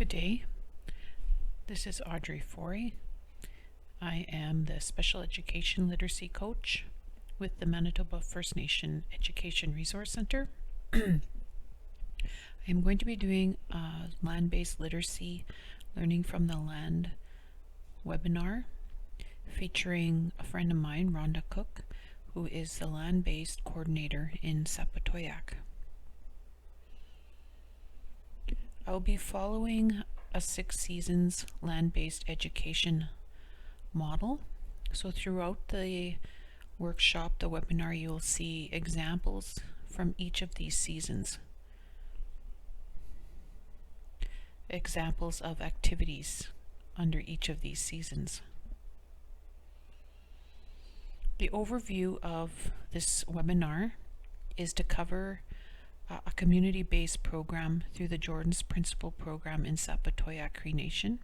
Good day. This is Audrey Forey. I am the Special Education Literacy Coach with the Manitoba First Nation Education Resource Center. I'm going to be doing a land-based literacy learning from the land webinar featuring a friend of mine, Rhonda Cook, who is the land-based coordinator in Sapotaweyak. I'll be following a 6 seasons land-based education model. So throughout the workshop, the webinar, you'll see examples from each of these seasons. Examples of activities under each of these seasons. The overview of this webinar is to cover a community-based program through the Jordan's Principal program in Sapotoweyak Cree Nation.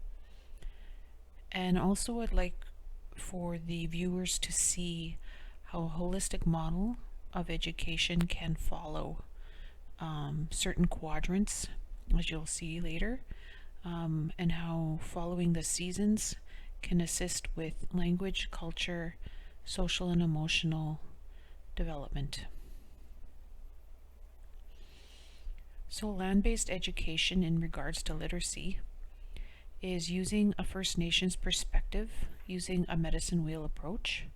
And also I'd like for the viewers to see how a holistic model of education can follow certain quadrants, as you'll see later, and how following the seasons can assist with language, culture, social and emotional development. So land-based education in regards to literacy is using a First Nations perspective, using a medicine wheel approach.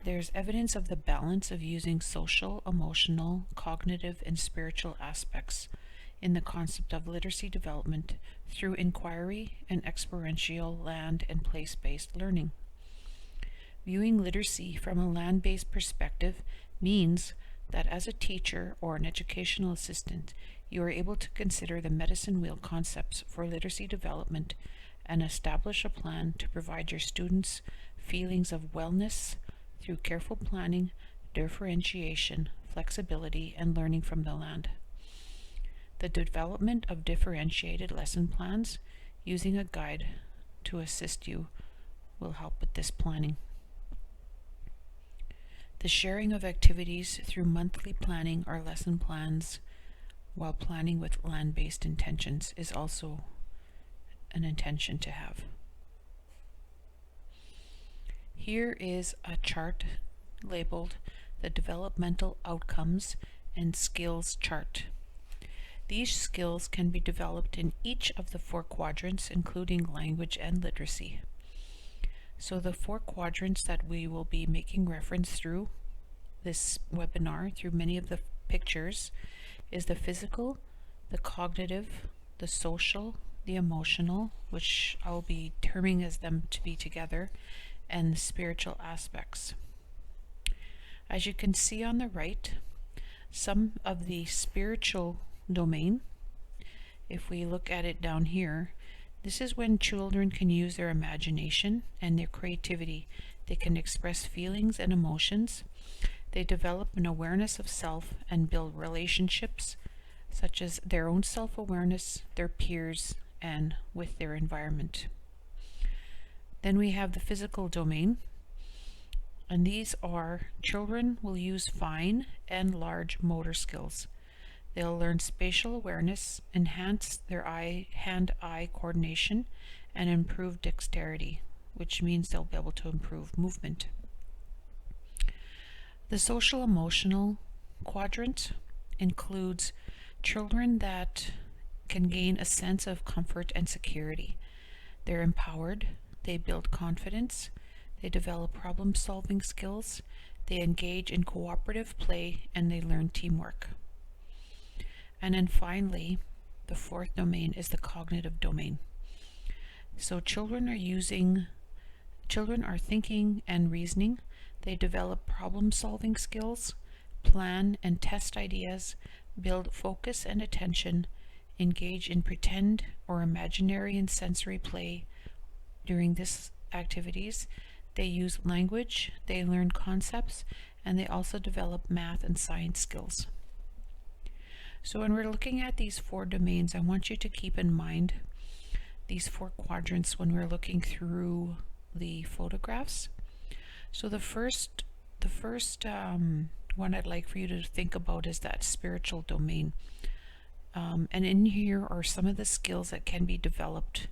There's evidence of the balance of using social, emotional, cognitive, and spiritual aspects in the concept of literacy development through inquiry and experiential land and place-based learning. Viewing literacy from a land-based perspective means that as a teacher or an educational assistant, you are able to consider the medicine wheel concepts for literacy development and establish a plan to provide your students feelings of wellness through careful planning, differentiation, flexibility, and learning from the land. The development of differentiated lesson plans using a guide to assist you will help with this planning. The sharing of activities through monthly planning or lesson plans while planning with land-based intentions is also an intention to have. Here is a chart labeled the Developmental Outcomes and Skills Chart. These skills can be developed in each of the 4 quadrants, including language and literacy. So the 4 quadrants that we will be making reference through this webinar, through many of the pictures, is the physical, the cognitive, the social, the emotional, which I'll be terming as them to be together, and the spiritual aspects. As you can see on the right, some of the spiritual domain, if we look at it down here, this is when children can use their imagination and their creativity. They can express feelings and emotions. They develop an awareness of self and build relationships, such as their own self-awareness, their peers, and with their environment. Then we have the physical domain, and these are children will use fine and large motor skills. They'll learn spatial awareness, enhance their hand-eye coordination, and improve dexterity, which means they'll be able to improve movement. The social emotional quadrant includes children that can gain a sense of comfort and security. They're empowered, they build confidence, they develop problem-solving skills, they engage in cooperative play, and they learn teamwork. And then finally, the 4th domain is the cognitive domain. So children are thinking and reasoning. They develop problem-solving skills, plan and test ideas, build focus and attention, engage in pretend or imaginary and sensory play during these activities. They use language, they learn concepts, and they also develop math and science skills. So when we're looking at these 4 domains, I want you to keep in mind these 4 quadrants when we're looking through the photographs. So the first one I'd like for you to think about is that spiritual domain. And in here are some of the skills that can be developed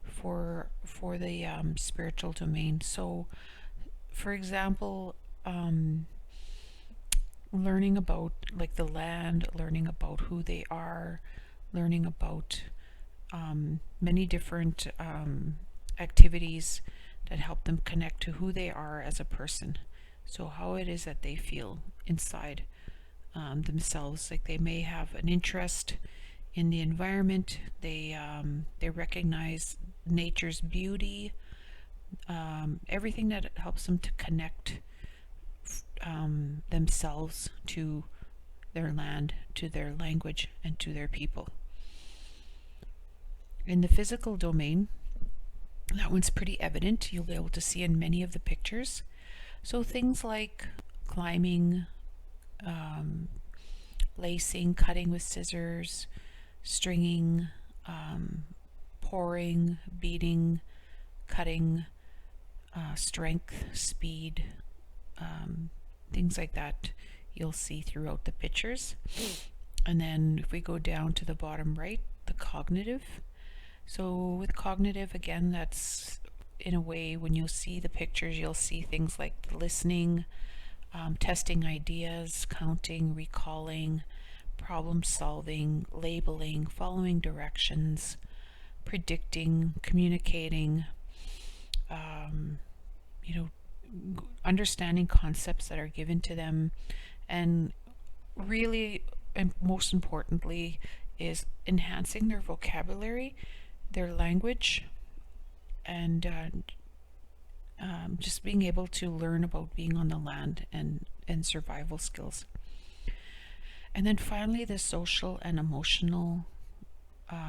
for the spiritual domain. So, for example, learning about like the land, learning about who they are, learning about many different activities that help them connect to who they are as a person. So how it is that they feel inside themselves. Like they may have an interest in the environment. They recognize nature's beauty. Everything that helps them to connect themselves to their land, to their language, and to their people. In the physical domain, that one's pretty evident. You'll be able to see in many of the pictures. So things like climbing, lacing, cutting with scissors, stringing, pouring, beating, cutting, strength, speed, things like that you'll see throughout the pictures. And then if we go down to the bottom right, the cognitive. So with cognitive, again, that's in a way when you'll see the pictures, you'll see things like listening, testing ideas, counting, recalling, problem solving, labeling, following directions, predicting, communicating, understanding concepts that are given to them, and really, and most importantly, is enhancing their vocabulary, their language, and just being able to learn about being on the land and survival skills. And then finally, the social and emotional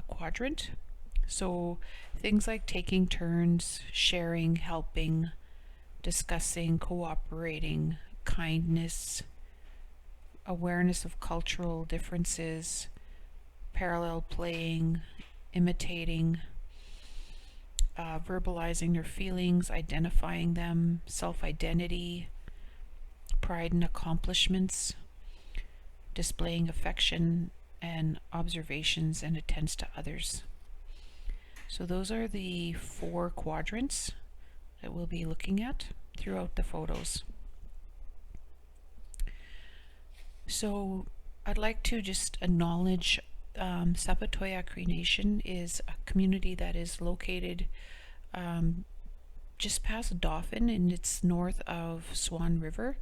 quadrant. So things like taking turns, sharing, helping, discussing, cooperating, kindness, awareness of cultural differences, parallel playing, imitating, verbalizing their feelings, identifying them, self-identity, pride in accomplishments, displaying affection and observations and attends to others. So those are the 4 quadrants that we'll be looking at throughout the photos. So I'd like to just acknowledge Sapotoweyak Cree Nation is a community that is located just past Dauphin, and it's north of Swan River.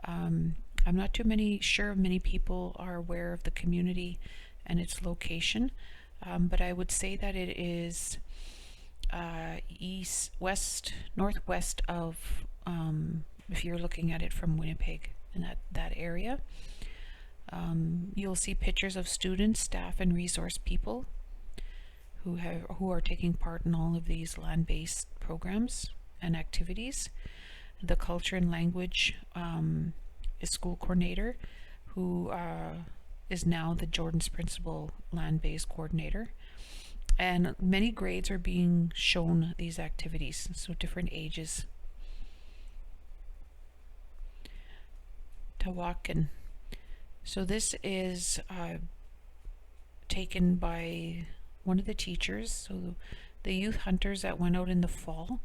I'm not sure many people are aware of the community and its location, but I would say that it is northwest of, if you're looking at it from Winnipeg in that area. You'll see pictures of students, staff, and resource people who are taking part in all of these land-based programs and activities. The culture and language is school coordinator, who is now the Jordan's principal land-based coordinator. And many grades are being shown these activities, so different ages. Tawakan. So this is taken by one of the teachers. So the youth hunters that went out in the fall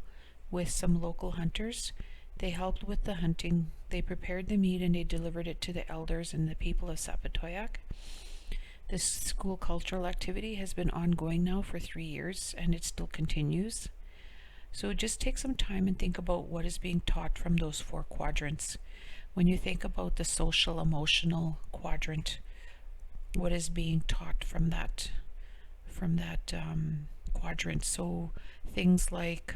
with some local hunters, they helped with the hunting. They prepared the meat and they delivered it to the elders and the people of Sapotoweyak. This school cultural activity has been ongoing now for 3 years, and it still continues. So just take some time and think about what is being taught from those 4 quadrants. When you think about the social emotional quadrant, what is being taught from that quadrant? So things like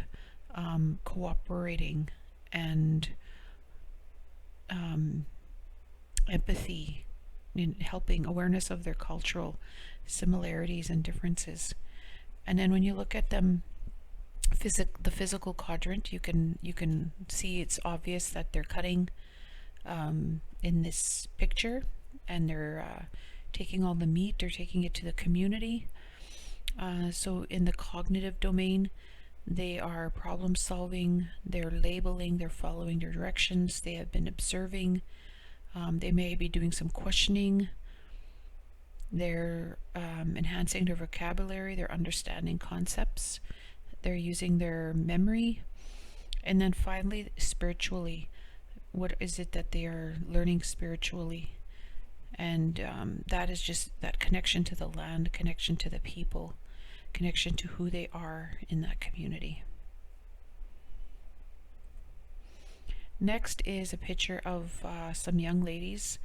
cooperating and empathy, in helping, awareness of their cultural similarities and differences. And then when you look at them, the physical quadrant, you can see it's obvious that they're cutting in this picture, and they're taking all the meat, they're taking it to the community. So in the cognitive domain, they are problem solving, they're labeling, they're following their directions, they have been observing, they may be doing some questioning, They're enhancing their vocabulary, they're understanding concepts, they're using their memory, and then finally, spiritually. What is it that they are learning spiritually? And that is just that connection to the land, connection to the people, connection to who they are in that community. Next is a picture of some young ladies.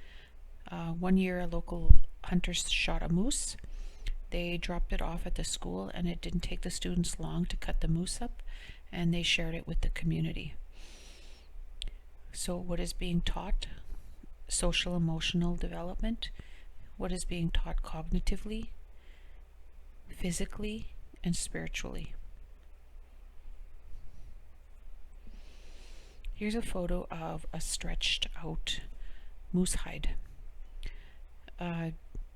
One year, a local hunter shot a moose. They dropped it off at the school, and it didn't take the students long to cut the moose up, and they shared it with the community. So what is being taught? Social emotional development. What is being taught cognitively, physically, and spiritually. Here's a photo of a stretched out moose hide.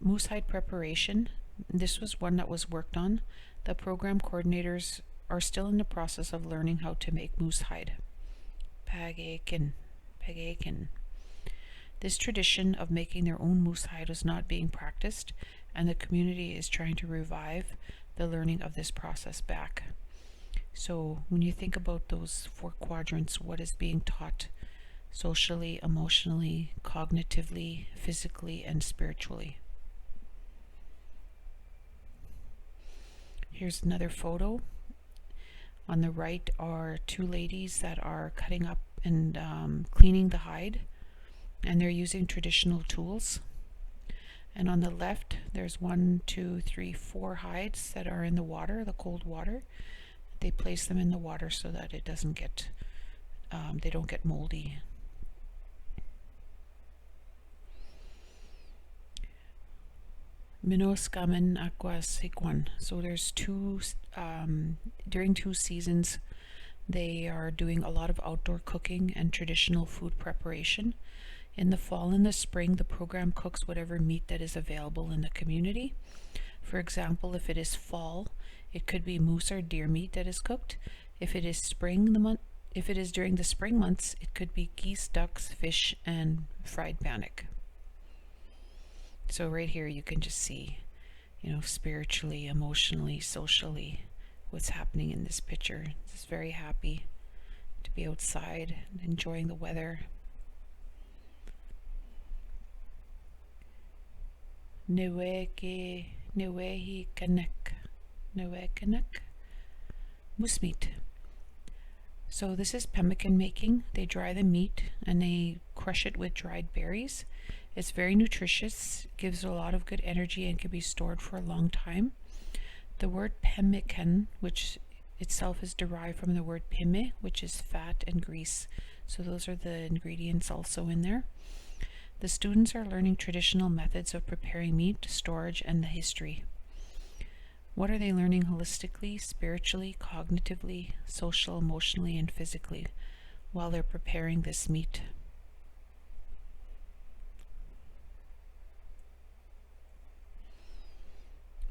Moose hide preparation. This was one that was worked on. The program coordinators are still in the process of learning how to make moose hide. Pemmican. This tradition of making their own moose hide was not being practiced, and the community is trying to revive the learning of this process back. So when you think about those 4 quadrants, what is being taught socially, emotionally, cognitively, physically, and spiritually? Here's another photo. On the right are 2 ladies that are cutting up and cleaning the hide, and they're using traditional tools. And on the left, there's 1, 2, 3, 4 hides that are in the water, the cold water. They place them in the water so that it doesn't get, they don't get moldy. Minoskamen aquasikuan. So there's 2, during 2 seasons, they are doing a lot of outdoor cooking and traditional food preparation. In the fall and the spring, the program cooks whatever meat that is available in the community. For example, if it is fall, it could be moose or deer meat that is cooked. If it is during the spring months, it could be geese, ducks, fish, and fried bannock. So right here you can just see, spiritually, emotionally, socially, what's happening in this picture. Just very happy to be outside, enjoying the weather. Newehi kanek. Moose meat. So this is pemmican making. They dry the meat and they crush it with dried berries. It's very nutritious, gives a lot of good energy, and can be stored for a long time. The word pemmican, which itself is derived from the word pime, which is fat and grease. So those are the ingredients also in there. The students are learning traditional methods of preparing meat, storage, and the history. What are they learning holistically, spiritually, cognitively, social, emotionally, and physically while they're preparing this meat?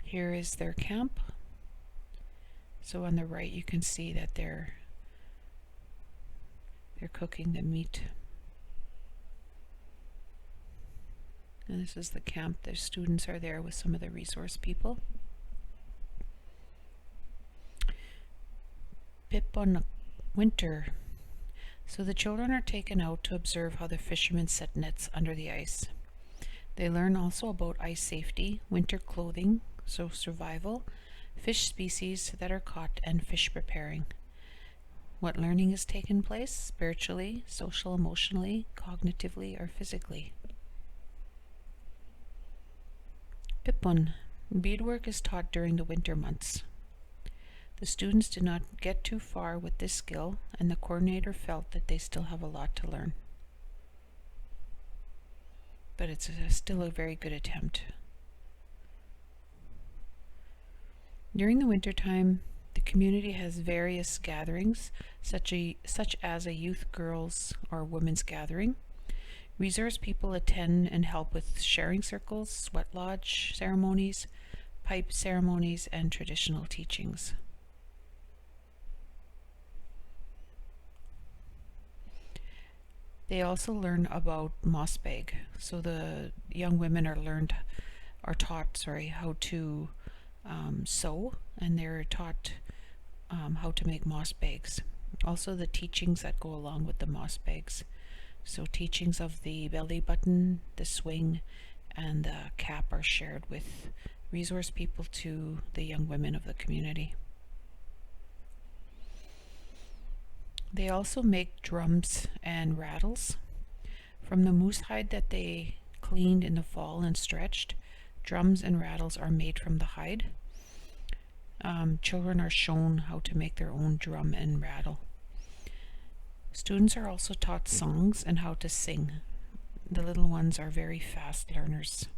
Here is their camp. So on the right you can see that they're cooking the meat. And this is the camp. The students are there with some of the resource people. Pip on winter. So the children are taken out to observe how the fishermen set nets under the ice. They learn also about ice safety, winter clothing, so survival, fish species that are caught, and fish preparing. What learning has taken place spiritually, social, emotionally, cognitively, or physically? Pipon. Beadwork is taught during the winter months. The students did not get too far with this skill, and the coordinator felt that they still have a lot to learn. But it's still a very good attempt. During the winter time, the community has various gatherings, such as a youth, girls, or women's gathering. Resource people attend and help with sharing circles, sweat lodge ceremonies, pipe ceremonies, and traditional teachings. They also learn about moss bag. So the young women are learned how to sew, and they're taught how to make moss bags. Also the teachings that go along with the moss bags. So teachings of the belly button, the swing, and the cap are shared with resource people to the young women of the community. They also make drums and rattles. From the moose hide that they cleaned in the fall and stretched, drums and rattles are made from the hide. Children are shown how to make their own drum and rattle. Students are also taught songs and how to sing. The little ones are very fast learners.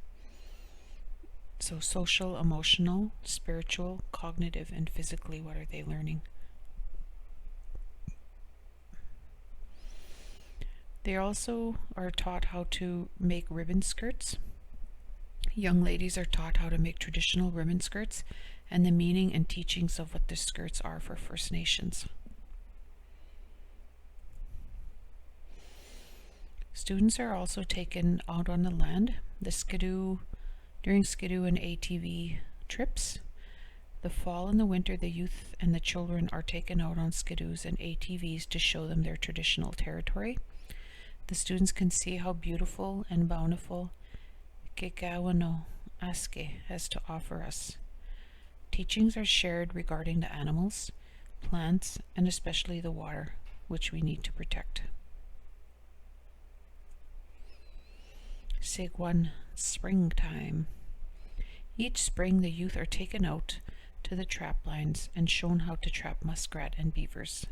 So social, emotional, spiritual, cognitive, and physically, what are they learning? They also are taught how to make ribbon skirts. Young ladies are taught how to make traditional ribbon skirts and the meaning and teachings of what the skirts are for First Nations. Students are also taken out on the land, during Skidoo and ATV trips. The fall and the winter, the youth and the children are taken out on Skidoos and ATVs to show them their traditional territory. The students can see how beautiful and bountiful Kekawano Aske has to offer us. Teachings are shared regarding the animals, plants, and especially the water, which we need to protect. Sigwan, springtime. Each spring the youth are taken out to the trap lines and shown how to trap muskrat and beavers.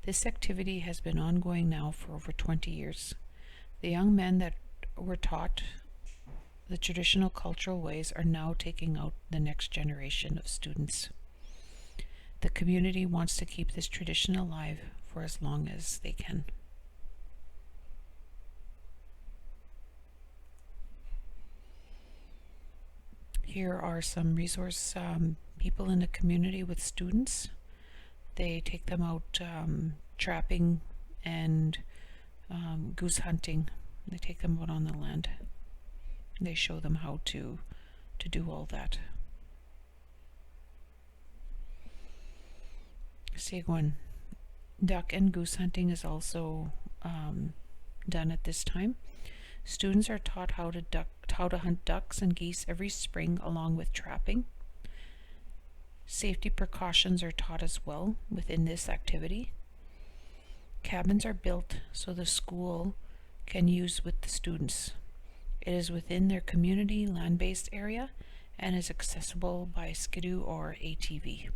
This activity has been ongoing now for over 20 years. The young men that were taught the traditional cultural ways are now taking out the next generation of students. The community wants to keep this tradition alive for as long as they can. Here are some resource people in the community with students. They take them out trapping and goose hunting. They take them out on the land. They show them how to do all that. Sigwan. Duck and goose hunting is also done at this time. Students are taught how to hunt ducks and geese every spring along with trapping. Safety precautions are taught as well within this activity. Cabins are built so the school can use with the students. It is within their community land-based area and is accessible by Skidoo or ATV.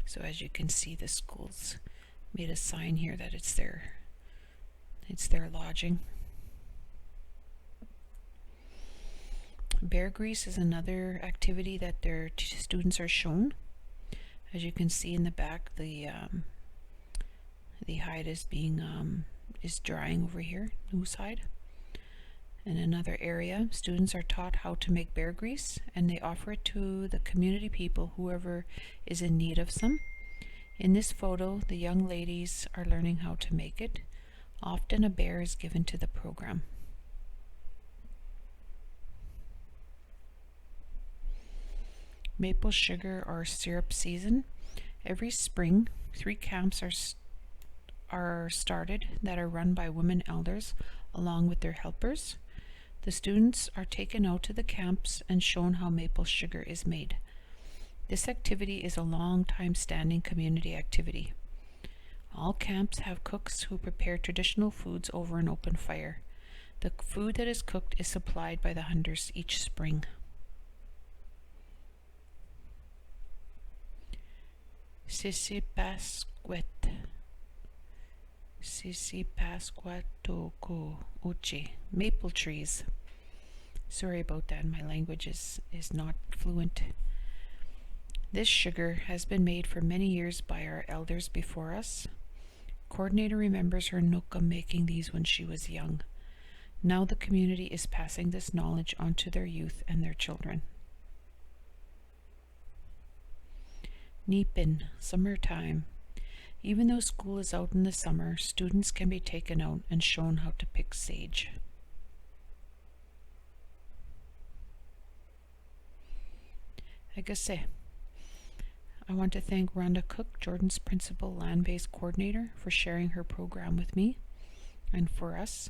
So as you can see, the school's made a sign here that it's their lodging. Bear grease is another activity that their students are shown. As you can see in the back, the hide is is drying over here, moose hide. In another area, students are taught how to make bear grease, and they offer it to the community people, whoever is in need of some. In this photo, the young ladies are learning how to make it. Often a bear is given to the program. Maple sugar or syrup season. Every spring, 3 camps are started that are run by women elders along with their helpers. The students are taken out to the camps and shown how maple sugar is made. This activity is a long time standing community activity. All camps have cooks who prepare traditional foods over an open fire. The food that is cooked is supplied by the hunters each spring. Sisipasquet. Sisipasquatoko uchi. Maple trees. Sorry about that, my language is not fluent. This sugar has been made for many years by our elders before us. Coordinator remembers her nuka making these when she was young. Now the community is passing this knowledge on to their youth and their children. Nipin, summertime. Even though school is out in the summer, students can be taken out and shown how to pick sage. Egase. I want to thank Rhonda Cook, Jordan's principal land-based coordinator, for sharing her program with me and for us.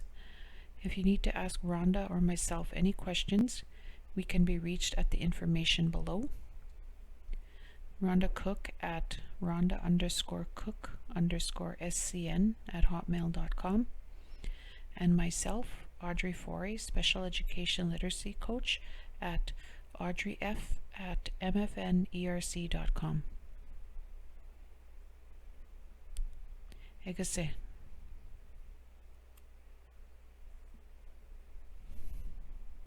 If you need to ask Rhonda or myself any questions, we can be reached at the information below. Rhonda Cook at Rhonda_Cook_SCN@hotmail.com, and myself, Audrey Forey, Special Education Literacy Coach, at audreyf@mfnerc.com. Egase.